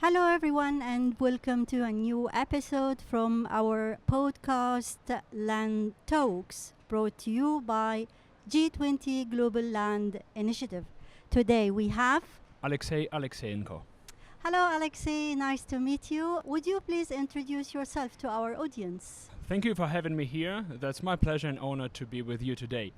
Hello, everyone, and welcome to a new episode from our podcast Land Talks, brought to you by G20 Global Land Initiative. Today we have. Alexey, Alekseenko. Hello, Alexey. Nice to meet you. Would you please introduce yourself to our audience? Thank you for having me here. That's my pleasure and honor to be with you today.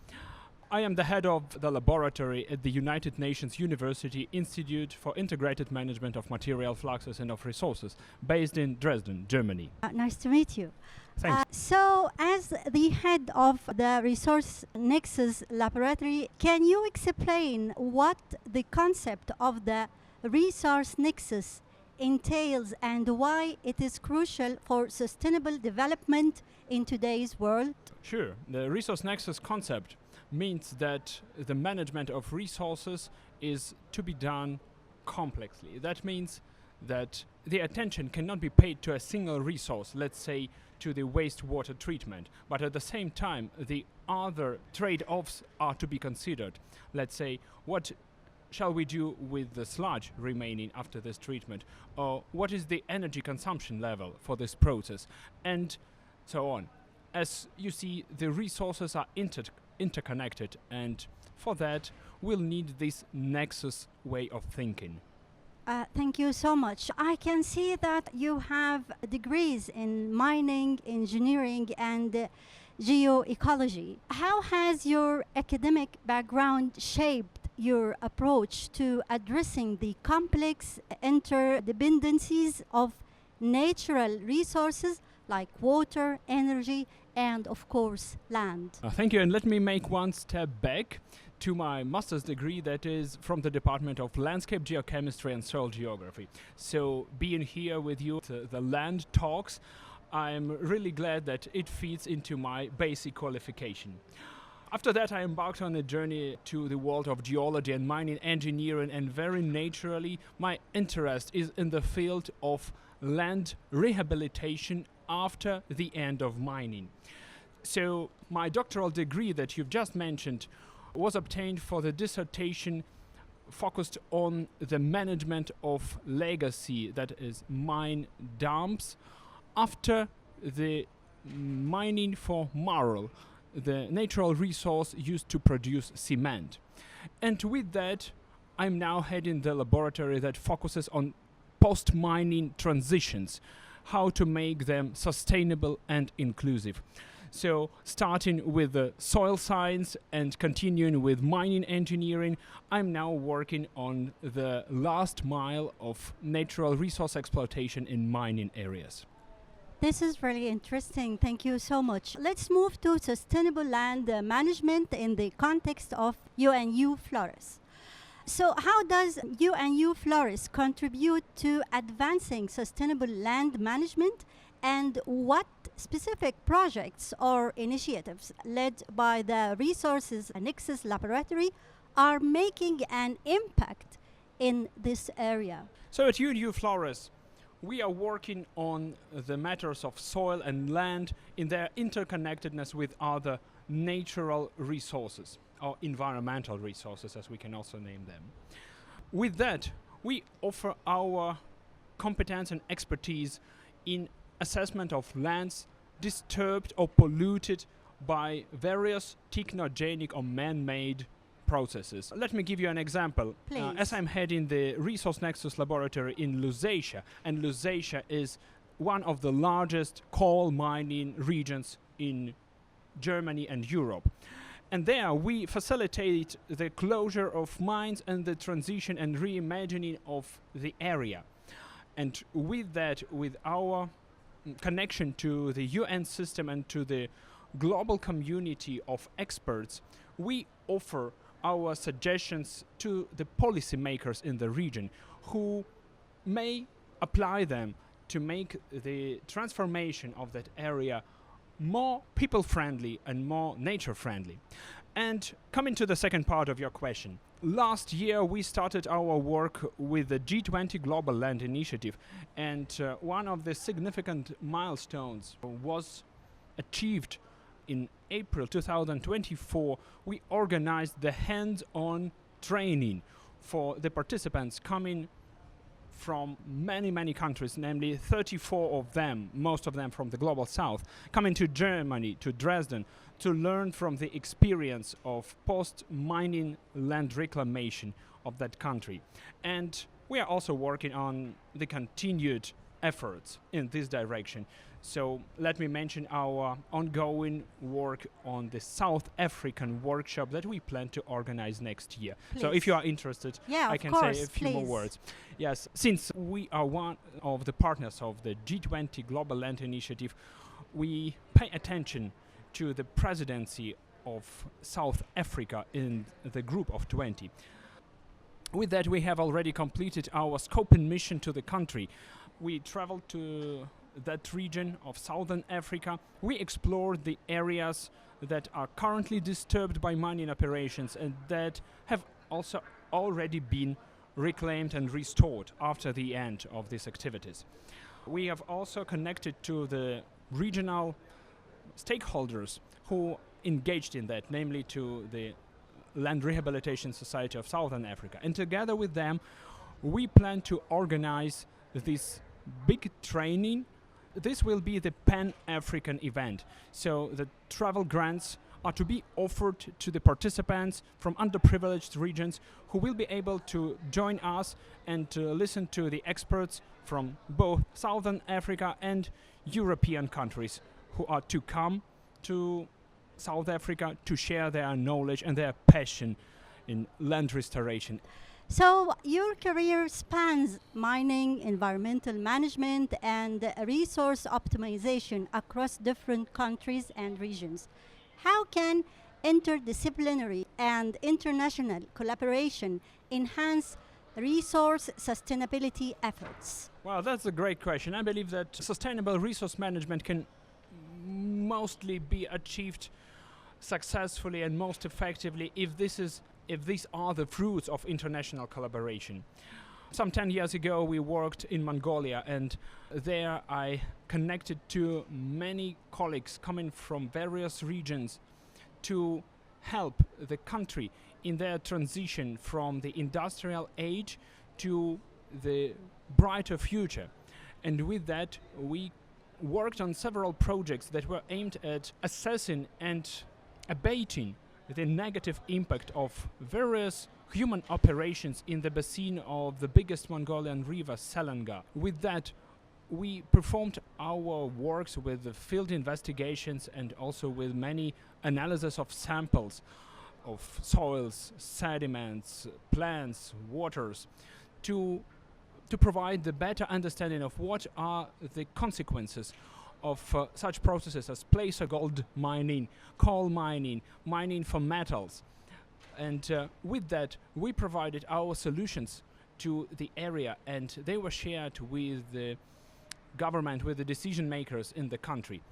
I am the head of the laboratory at the United Nations University Institute for Integrated Management of Material Fluxes and of Resources, based in Dresden, Germany. Nice to meet you. Thanks. So, as the head of the Resource Nexus laboratory, can you explain what the concept of the Resource Nexus entails and why it is crucial for sustainable development in today's world? Sure. The Resource Nexus concept means that the management of resources is to be done complexly. That means that the attention cannot be paid to a single resource, let's say to the wastewater treatment, but at the same time the other trade-offs are to be considered. Let's say, what shall we do with the sludge remaining after this treatment, or what is the energy consumption level for this process, and so on. As you see, the resources are interconnected, and for that we'll need this nexus way of thinking. Thank you so much. I can see that you have degrees in mining, engineering, and geoecology. How has your academic background shaped your approach to addressing the complex interdependencies of natural resources like water, energy, and of course land? Thank you, and let me make one step back to my master's degree, that is from the Department of Landscape Geochemistry and Soil Geography. So being here with you at the Land Talks, I'm really glad that it feeds into my basic qualification. After that, I embarked on a journey to the world of geology and mining engineering, and very naturally my interest is in the field of land rehabilitation after the end of mining. So my doctoral degree that you've just mentioned was obtained for the dissertation focused on the management of legacy, that is mine dumps, after the mining for marl, the natural resource used to produce cement. And with that, I'm now heading the laboratory that focuses on post-mining transitions, how to make them sustainable and inclusive. So starting with the soil science and continuing with mining engineering, I'm now working on the last mile of natural resource exploitation in mining areas. This is really interesting. Thank you so much. Let's move to sustainable land management in the context of UNU-FLORES. So how does UNU-FLORES contribute to advancing sustainable land management, and what specific projects or initiatives led by the Resources Nexus Laboratory are making an impact in this area? So at UNU-FLORES, we are working on the matters of soil and land in their interconnectedness with other natural resources, or environmental resources, as we can also name them. With that, we offer our competence and expertise in assessment of lands disturbed or polluted by various technogenic or man-made processes. Let me give you an example. As I'm heading the Resource Nexus laboratory in Lusatia, and Lusatia is one of the largest coal mining regions in Germany and Europe. And there we facilitate the closure of mines and the transition and reimagining of the area. And with that, with our connection to the UN system and to the global community of experts, we offer our suggestions to the policymakers in the region, who may apply them to make the transformation of that area more people-friendly and more nature-friendly. And coming to the second part of your question, last year we started our work with the G20 Global Land Initiative, and one of the significant milestones was achieved in April 2024. We organized the hands-on training for the participants coming from many countries, namely 34 of them, most of them from the global south, coming to Germany, to Dresden, to learn from the experience of post-mining land reclamation of that country. And we are also working on the continued efforts in this direction. So let me mention our ongoing work on the South African workshop that we plan to organize next year. Please. So if you are interested, Yeah, I of can course, say a few more please. words. Yes, since we are one of the partners of the G20 Global Land Initiative, we pay attention to the presidency of South Africa in the group of 20. With that, we have already completed our scoping mission to the country. We traveled to that region of Southern Africa. We explored the areas that are currently disturbed by mining operations and that have also already been reclaimed and restored after the end of these activities. We have also connected to the regional stakeholders who engaged in that, namely to the Land Rehabilitation Society of Southern Africa. And together with them, we plan to organize this big training. This will be the Pan-African event. So the travel grants are to be offered to the participants from underprivileged regions who will be able to join us and to listen to the experts from both Southern Africa and European countries who are to come to South Africa to share their knowledge and their passion in land restoration. So your career spans mining, environmental management, and resource optimization across different countries and regions. How can interdisciplinary and international collaboration enhance resource sustainability efforts? Well, that's a great question. I believe that sustainable resource management can mostly be achieved successfully and most effectively if these are the fruits of international collaboration. Some 10 years ago we worked in Mongolia, and there I connected to many colleagues coming from various regions to help the country in their transition from the industrial age to the brighter future. And with that we worked on several projects that were aimed at assessing and abating the negative impact of various human operations in the basin of the biggest Mongolian river, Selenga. With that, we performed our works with the field investigations and also with many analysis of samples of soils, sediments, plants, waters, to provide the better understanding of what are the consequences of such processes as placer gold mining, coal mining, mining for metals. And with that, we provided our solutions to the area, and they were shared with the government, with the decision makers in the country.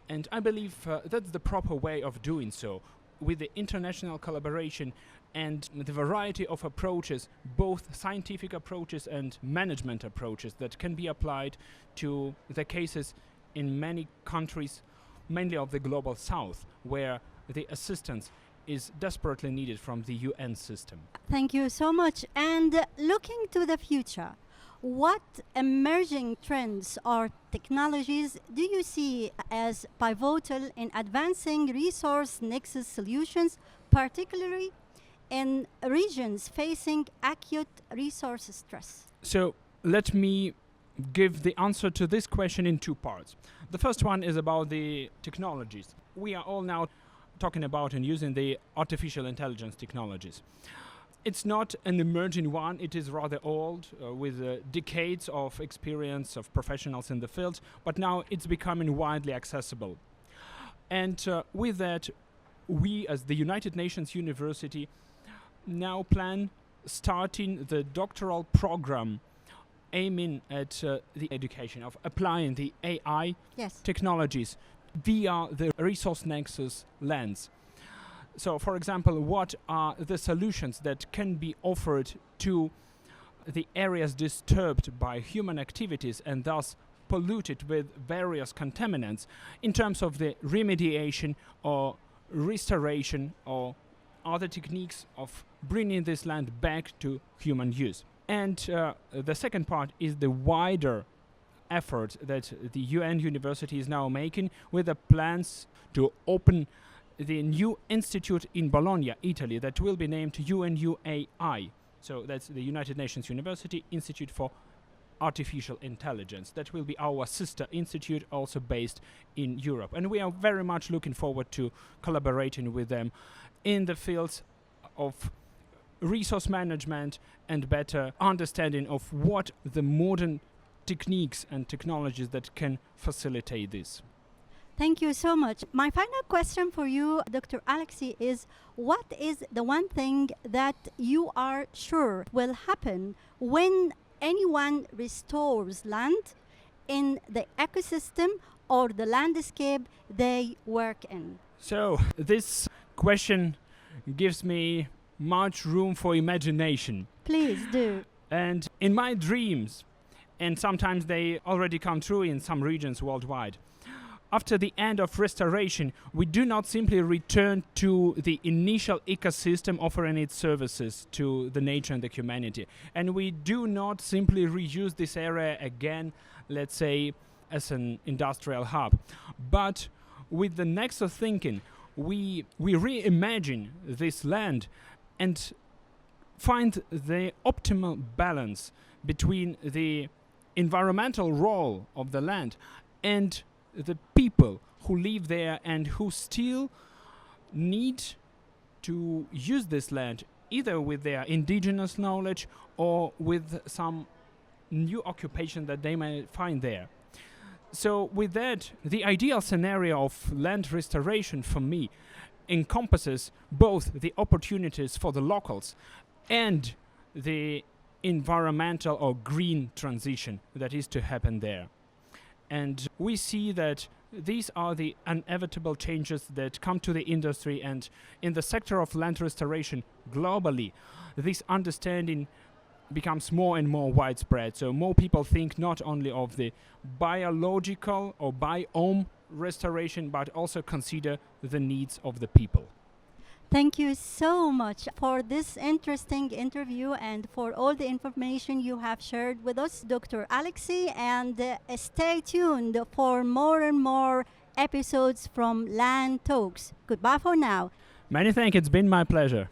And I believe that's the proper way of doing so, with the international collaboration and the variety of approaches, both scientific approaches and management approaches that can be applied to the cases in many countries, mainly of the global south, where the assistance is desperately needed from the UN system. Thank you so much. And looking to the future, what emerging trends or technologies do you see as pivotal in advancing resource nexus solutions, particularly in regions facing acute resource stress? So let me give the answer to this question in two parts. The first one is about the technologies. We are all now talking about and using the artificial intelligence technologies. It's not an emerging one, it is rather old, with decades of experience of professionals in the field, but now it's becoming widely accessible. And with that, we as the United Nations University now plan starting the doctoral program aiming at the education of applying the AI technologies via the resource nexus lens. So, for example, what are the solutions that can be offered to the areas disturbed by human activities and thus polluted with various contaminants in terms of the remediation or restoration or other techniques of bringing this land back to human use? And the second part is the wider effort that the UN University is now making with the plans to open the new institute in Bologna, Italy, that will be named UNU-AI. So that's the United Nations University Institute for Artificial Intelligence. That will be our sister institute, also based in Europe. And we are very much looking forward to collaborating with them in the fields of resource management and better understanding of what the modern techniques and technologies that can facilitate this. Thank you so much. My final question for you, Dr. Alexey, is what is the one thing that you are sure will happen when anyone restores land in the ecosystem or the landscape they work in? So this question gives me much room for imagination. Please do. And in my dreams, and sometimes they already come true in some regions worldwide, after the end of restoration, we do not simply return to the initial ecosystem offering its services to the nature and the humanity. And we do not simply reuse this area again, let's say, as an industrial hub. But with the Nexus thinking, we reimagine this land and find the optimal balance between the environmental role of the land and the people who live there and who still need to use this land either with their indigenous knowledge or with some new occupation that they may find there. So with that, the ideal scenario of land restoration for me encompasses both the opportunities for the locals and the environmental or green transition that is to happen there. And we see that these are the inevitable changes that come to the industry, and in the sector of land restoration globally, this understanding becomes more and more widespread. So more people think not only of the biological or biome restoration, but also consider the needs of the people. Thank you so much for this interesting interview and for all the information you have shared with us, Dr. Alexey, and stay tuned for more and more episodes from Land Talks. Goodbye for now. Many thanks. It's been my pleasure.